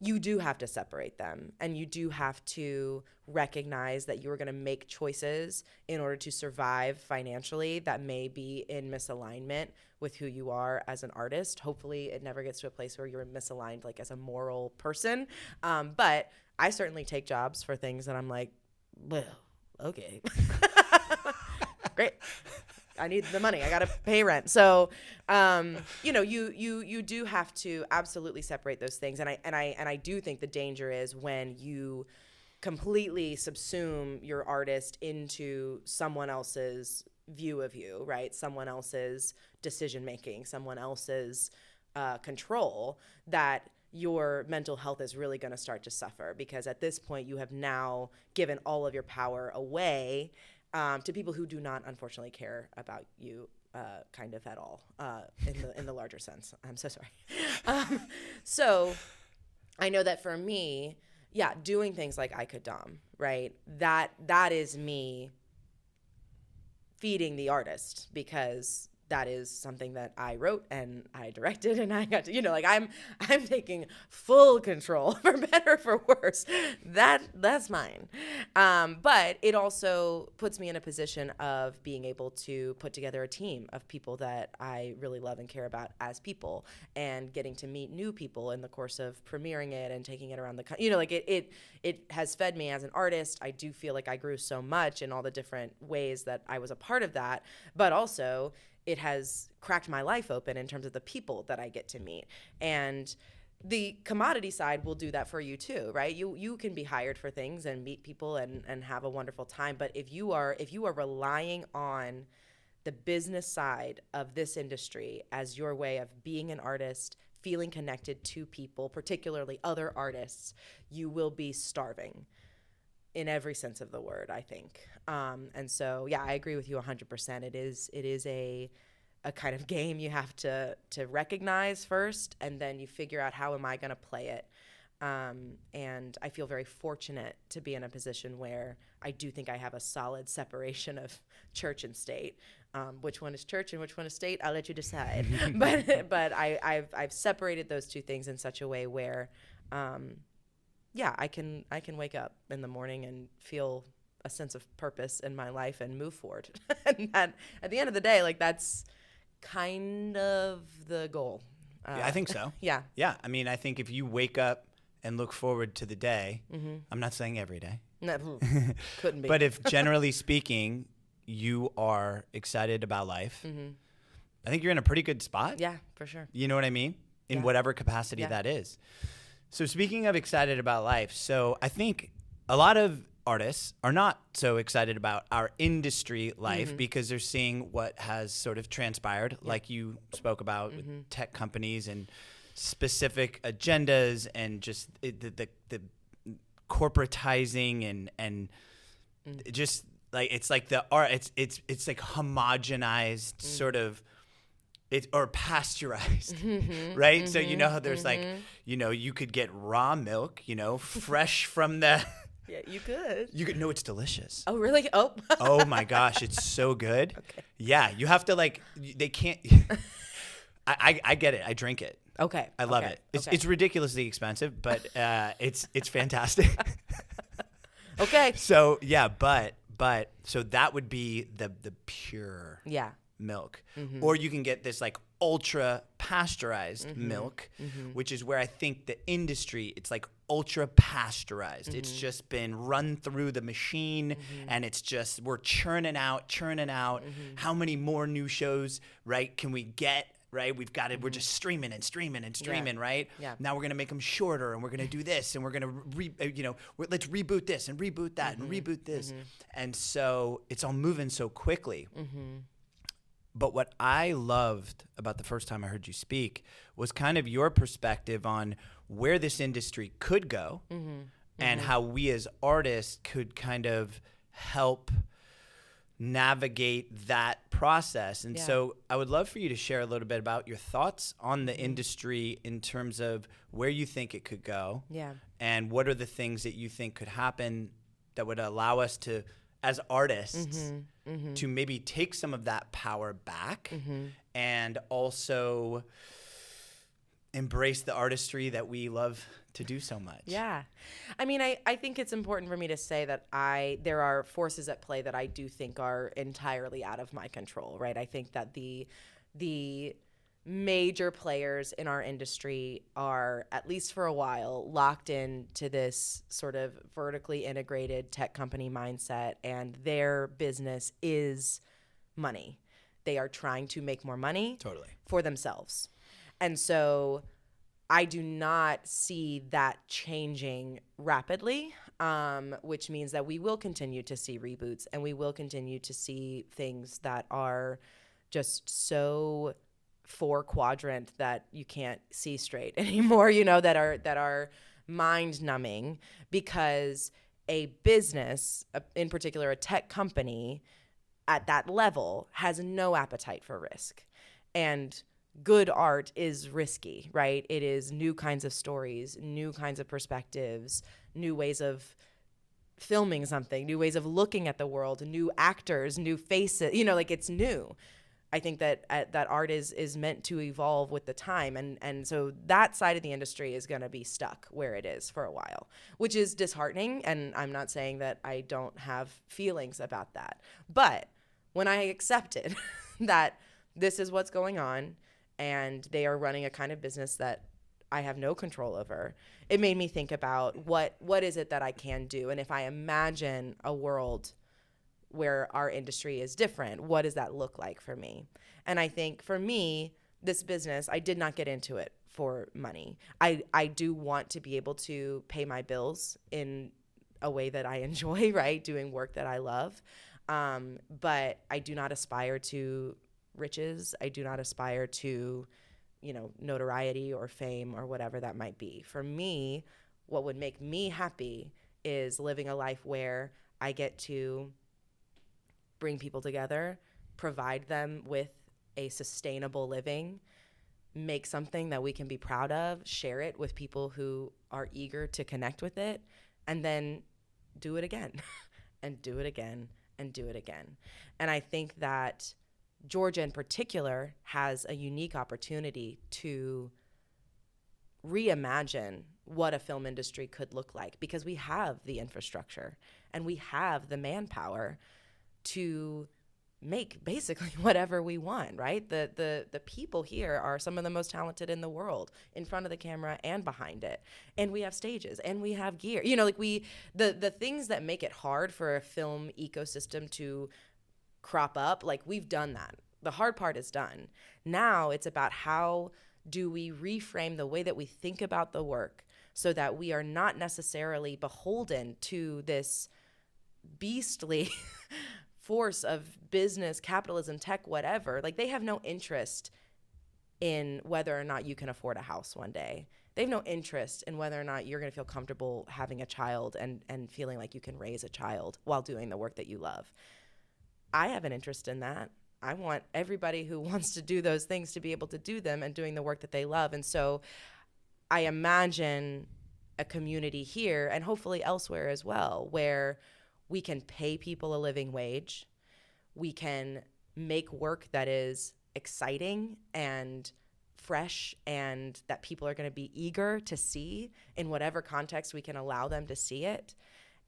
you do have to separate them, and you do have to recognize that you are going to make choices in order to survive financially that may be in misalignment with who you are as an artist. Hopefully it never gets to a place where you're misaligned like as a moral person. But I certainly take jobs for things that I'm like, well, okay. Great. I need the money. I got to pay rent. So, you do have to absolutely separate those things. And I do think the danger is when you completely subsume your artist into someone else's view of you, right? Someone else's decision making, someone else's control, that your mental health is really going to start to suffer, because at this point you have now given all of your power away to people who do not, unfortunately, care about you kind of at all in the larger sense. I'm so sorry. So I know that for me, doing things like I Could Dom, right? That is me feeding the artist, because that is something that I wrote and I directed, and I got to, I'm taking full control, for better or for worse. That's mine. But it also puts me in a position of being able to put together a team of people that I really love and care about as people, and getting to meet new people in the course of premiering it and taking it around the country. It has fed me as an artist. I do feel like I grew so much in all the different ways that I was a part of that, but also it has cracked my life open in terms of the people that I get to meet. And the commodity side will do that for you too, right? You can be hired for things and meet people and have a wonderful time. But if you are relying on the business side of this industry as your way of being an artist, feeling connected to people, particularly other artists, you will be starving in every sense of the word, I think. And so, I agree with you 100%. It is a kind of game you have to recognize first, and then you figure out, how am I going to play it? And I feel very fortunate to be in a position where I do think I have a solid separation of church and state. Which one is church and which one is state, I'll let you decide. but I've separated those two things in such a way where I can wake up in the morning and feel a sense of purpose in my life and move forward. And that, at the end of the day, that's kind of the goal. I think so. Yeah. Yeah. I mean, I think if you wake up and look forward to the day, I'm not saying every day. No, couldn't be. But if generally speaking, you are excited about life, I think you're in a pretty good spot. Yeah, for sure. You know what I mean? In whatever capacity that is. So speaking of excited about life, so I think a lot of artists are not so excited about our industry life because they're seeing what has sort of transpired, like you spoke about with tech companies and specific agendas and just the corporatizing and just like it's like the art it's like homogenized sort of. Or pasteurized, right? So how there's like, you could get raw milk, fresh from the Yeah, you could. You could. No, it's delicious. Oh, really? Oh. Oh my gosh, it's so good. Okay. Yeah, you have to like. They can't. I get it. I drink it. Okay. I love okay. it. It's okay. it's ridiculously expensive, but it's fantastic. Okay. So yeah, but so that would be the pure Yeah. milk, or you can get this like ultra pasteurized milk, which is where I think the industry, it's like ultra pasteurized. It's just been run through the machine, and it's just we're churning out. How many more new shows, right, can we get? Right, we've got it. We're just streaming, right? Yeah. Now we're gonna make them shorter, and we're gonna do this, and we're gonna let's reboot this and reboot that and reboot this, and so it's all moving so quickly. But what I loved about the first time I heard you speak was kind of your perspective on where this industry could go, and how we as artists could kind of help navigate that process. And so I would love for you to share a little bit about your thoughts on the industry in terms of where you think it could go. Yeah. And what are the things that you think could happen that would allow us to, as artists, to maybe take some of that power back and also embrace the artistry that we love to do so much. Yeah. I mean, I think it's important for me to say that there are forces at play that I do think are entirely out of my control, right? I think that the major players in our industry are, at least for a while, locked into this sort of vertically integrated tech company mindset, and their business is money. They are trying to make more money for themselves. And so I do not see that changing rapidly, which means that we will continue to see reboots, and we will continue to see things that are just so four quadrant that you can't see straight anymore, that are mind numbing, because a business, in particular a tech company at that level, has no appetite for risk. And good art is risky, right? It is new kinds of stories, new kinds of perspectives, new ways of filming something, new ways of looking at the world, new actors, new faces, it's new. I think that art is meant to evolve with the time. And so that side of the industry is going to be stuck where it is for a while, which is disheartening. And I'm not saying that I don't have feelings about that. But when I accepted that this is what's going on, and they are running a kind of business that I have no control over, it made me think about what is it that I can do? And if I imagine a world where our industry is different, what does that look like for me? And I think for me, this business, I did not get into it for money. I do want to be able to pay my bills in a way that I enjoy, right? Doing work that I love. But I do not aspire to riches. I do not aspire to, notoriety or fame or whatever that might be. For me, what would make me happy is living a life where I get to bring people together, provide them with a sustainable living, make something that we can be proud of, share it with people who are eager to connect with it, and then do it again and do it again and do it again. And I think that Georgia in particular has a unique opportunity to reimagine what a film industry could look like, because we have the infrastructure and we have the manpower to make basically whatever we want, right? The people here are some of the most talented in the world, in front of the camera and behind it. And we have stages and we have gear. The things that make it hard for a film ecosystem to crop up, we've done that. The hard part is done. Now it's about how do we reframe the way that we think about the work so that we are not necessarily beholden to this beastly force of business, capitalism, tech, whatever. They have no interest in whether or not you can afford a house one day. They have no interest in whether or not you're going to feel comfortable having a child and feeling like you can raise a child while doing the work that you love. I have an interest in that. I want everybody who wants to do those things to be able to do them and doing the work that they love. And so I imagine a community here and hopefully elsewhere as well, where we can pay people a living wage. We can make work that is exciting and fresh and that people are going to be eager to see in whatever context we can allow them to see it.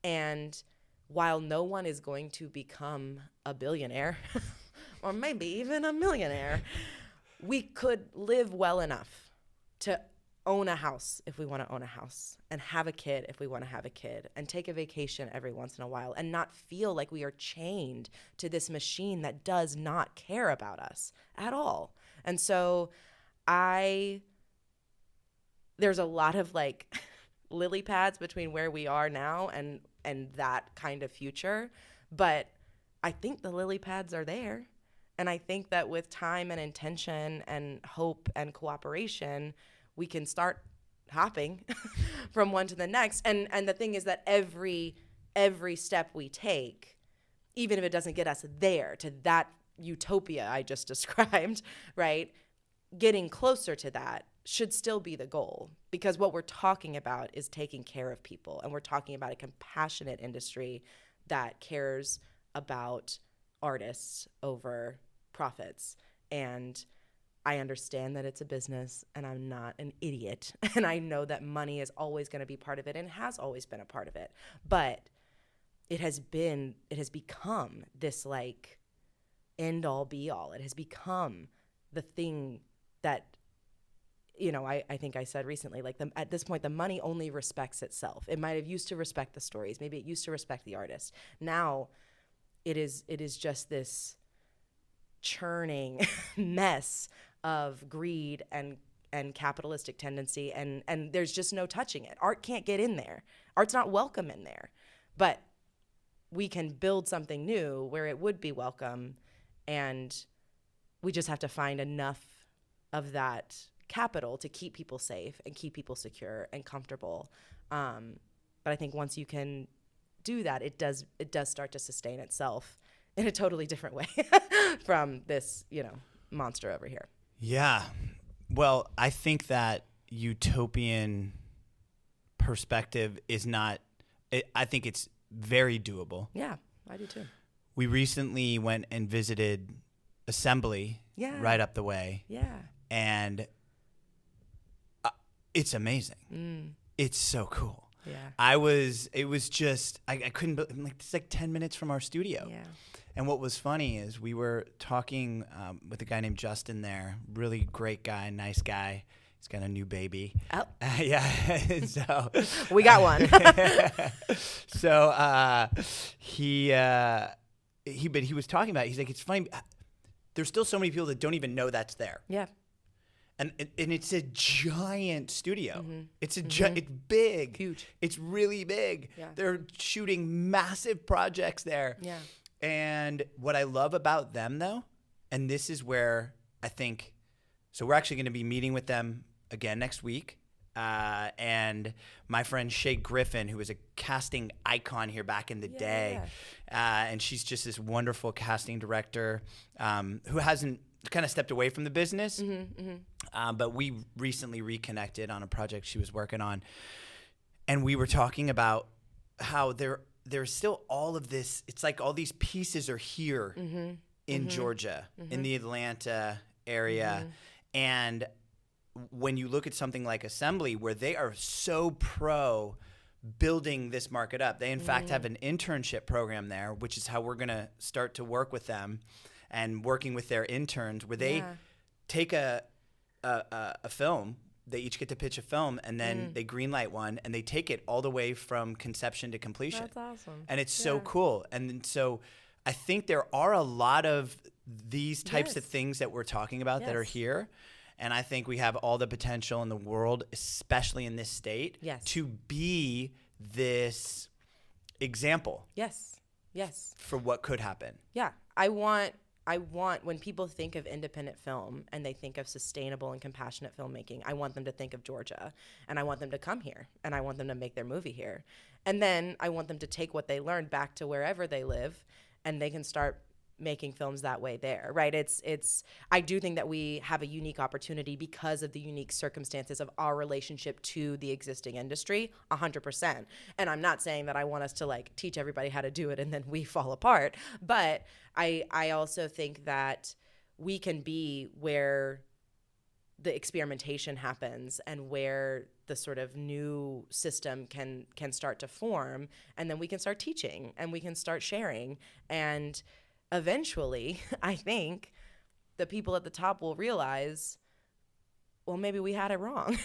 And while no one is going to become a billionaire or maybe even a millionaire, we could live well enough to own a house if we want to own a house, and have a kid if we want to have a kid, and take a vacation every once in a while, and not feel like we are chained to this machine that does not care about us at all. And so there's a lot of like lily pads between where we are now and that kind of future. But I think the lily pads are there. And I think that with time and intention and hope and cooperation, we can start hopping from one to the next. And the thing is that every step we take, even if it doesn't get us there to that utopia I just described, right? Getting closer to that should still be the goal, because what we're talking about is taking care of people, and we're talking about a compassionate industry that cares about artists over profits. And I understand that it's a business, and I'm not an idiot, and I know that money is always going to be part of it and has always been a part of it, but it has become this like end all be all. It has become the thing that, you know, I think I said recently, like at this point, the money only respects itself. It might have used to respect the stories. Maybe it used to respect the artist. Now it is just this churning mess of greed and capitalistic tendency, and there's just no touching it. Art can't get in there. Art's not welcome in there. But we can build something new where it would be welcome, and we just have to find enough of that capital to keep people safe and keep people secure and comfortable. But I think once you can do that, it does start to sustain itself in a totally different way from this, you know, monster over here. Yeah. Well, I think that utopian perspective is not, I think it's very doable. Yeah, I do too. We recently went and visited Assembly right up the way. Yeah. And it's amazing. It's so cool. Yeah. It was just, I couldn't, like, it's like 10 minutes from our studio. Yeah. And what was funny is we were talking with a guy named Justin there, really great guy, nice guy. He's got a new baby. Oh. Yeah. So we got one. So he was talking about it. He's like, it's funny. There's still so many people that don't even know that's there. Yeah. And it's a giant studio. Mm-hmm. It's it's big. Huge. It's really big. Yeah. They're shooting massive projects there. Yeah. And what I love about them, though, and this is where I think, so we're actually going to be meeting with them again next week. And my friend Shay Griffin, who was a casting icon here back in the day, and she's just this wonderful casting director who hasn't kind of stepped away from the business. But we recently reconnected on a project she was working on. And we were talking about how there's still all of this. It's like all these pieces are here in Georgia, in the Atlanta area. And when you look at something like Assembly, where they are so pro building this market up, they in fact have an internship program there, which is how we're going to start to work with them and working with their interns, where they take a film. They each get to pitch a film, and then they greenlight one, and they take it all the way from conception to completion. That's awesome. And it's so cool. And so I think there are a lot of these types of things that we're talking about that are here. And I think we have all the potential in the world, especially in this state, to be this example. Yes. For what could happen. Yeah. I want when people think of independent film and they think of sustainable and compassionate filmmaking, I want them to think of Georgia, and I want them to come here, and I want them to make their movie here. And then I want them to take what they learned back to wherever they live, and they can start making films that way there, right? I do think that we have a unique opportunity because of the unique circumstances of our relationship to the existing industry, 100%. And I'm not saying that I want us to like teach everybody how to do it and then we fall apart, but I also think that we can be where the experimentation happens and where the sort of new system can start to form, and then we can start teaching and we can start sharing, and eventually I think the people at the top will realize, well, maybe we had it wrong.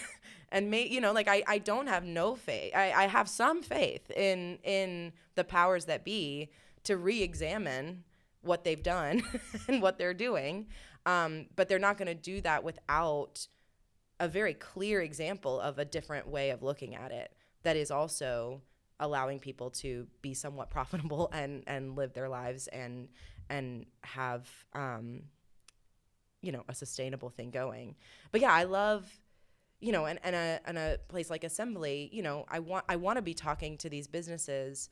And I don't have no faith. I have some faith in the powers that be to re-examine what they've done and what they're doing. But they're not going to do that without a very clear example of a different way of looking at it that is also allowing people to be somewhat profitable and live their lives and have a sustainable thing going. But yeah, I love, and a place like Assembly, I want to be talking to these businesses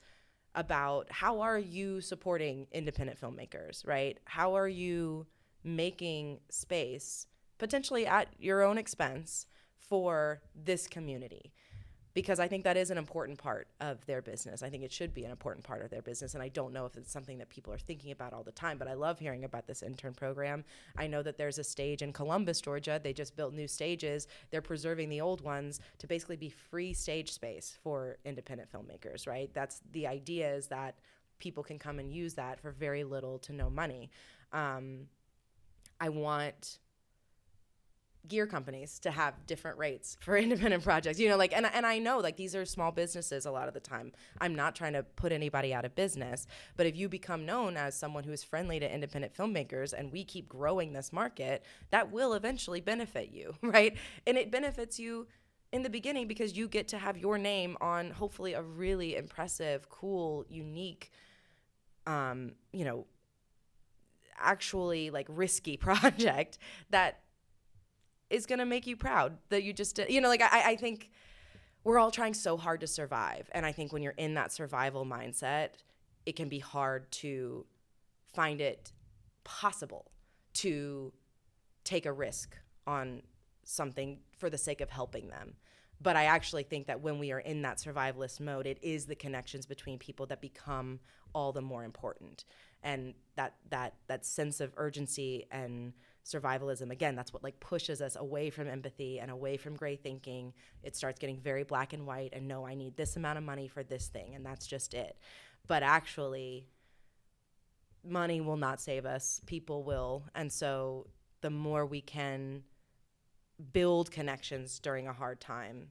about how are you supporting independent filmmakers, right? How are you making space, potentially at your own expense, for this community? Because I think that is an important part of their business. I think it should be an important part of their business. And I don't know if it's something that people are thinking about all the time, but I love hearing about this intern program. I know that there's a stage in Columbus, Georgia. They just built new stages. They're preserving the old ones to basically be free stage space for independent filmmakers, right? That's the idea, is that people can come and use that for very little to no money. I want gear companies to have different rates for independent projects, and I know like these are small businesses a lot of the time. I'm not trying to put anybody out of business, but if you become known as someone who is friendly to independent filmmakers and we keep growing this market, that will eventually benefit you, right? And it benefits you in the beginning because you get to have your name on hopefully a really impressive, cool, unique, actually like risky project that is going to make you proud that you just did. I think we're all trying so hard to survive. And I think when you're in that survival mindset, it can be hard to find it possible to take a risk on something for the sake of helping them. But I actually think that when we are in that survivalist mode, it is the connections between people that become all the more important. And that sense of urgency and survivalism, again, that's what like pushes us away from empathy and away from gray thinking. It starts getting very black and white, and no, I need this amount of money for this thing, and that's just it. But actually, money will not save us. People will. And so the more we can build connections during a hard time,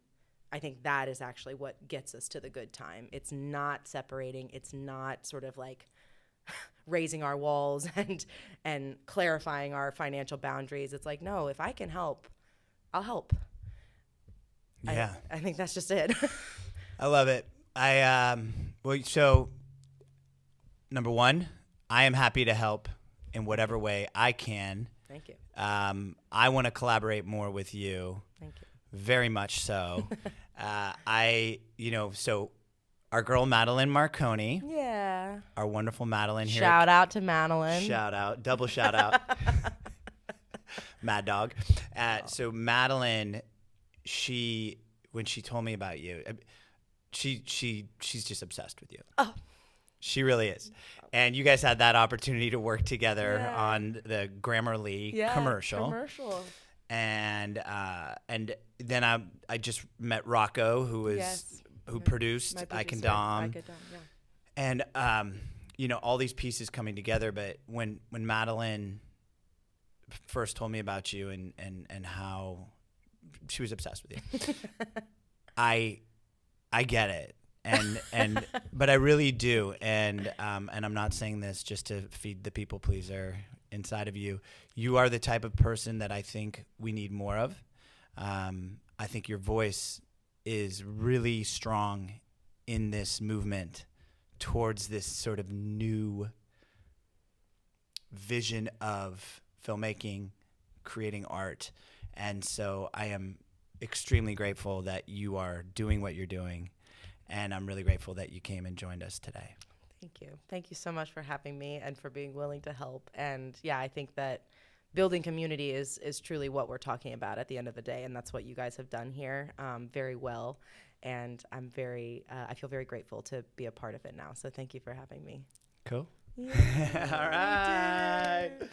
I think that is actually what gets us to the good time. It's not separating. It's not sort of like raising our walls and clarifying our financial boundaries. It's like, no, if I can help, I'll help. Yeah. I think that's just it. I love it. So number one, I am happy to help in whatever way I can. Thank you. I want to collaborate more with you. Thank you. Very much so. So our girl Madeline Marconi. Yeah. Our wonderful Madeline here. Shout out to Madeline. Shout out. Double shout out. Mad Dog. So Madeline, when she told me about you, she's just obsessed with you. Oh. She really is. And you guys had that opportunity to work together on the Grammarly commercial. And then I just met Rocco, who produced I Can Dom. And all these pieces coming together. But when Madeline first told me about you and how she was obsessed with you, I get it. But I really do, and I'm not saying this just to feed the people pleaser inside of you. You are the type of person that I think we need more of. I think your voice is really strong in this movement towards this sort of new vision of filmmaking, creating art, and so I am extremely grateful that you are doing what you're doing. And I'm really grateful that you came and joined us today. Thank you. Thank you so much for having me and for being willing to help. And yeah, I think that building community is truly what we're talking about at the end of the day. And that's what you guys have done here very well. And I feel very grateful to be a part of it now. So thank you for having me. Cool. Yeah. All right.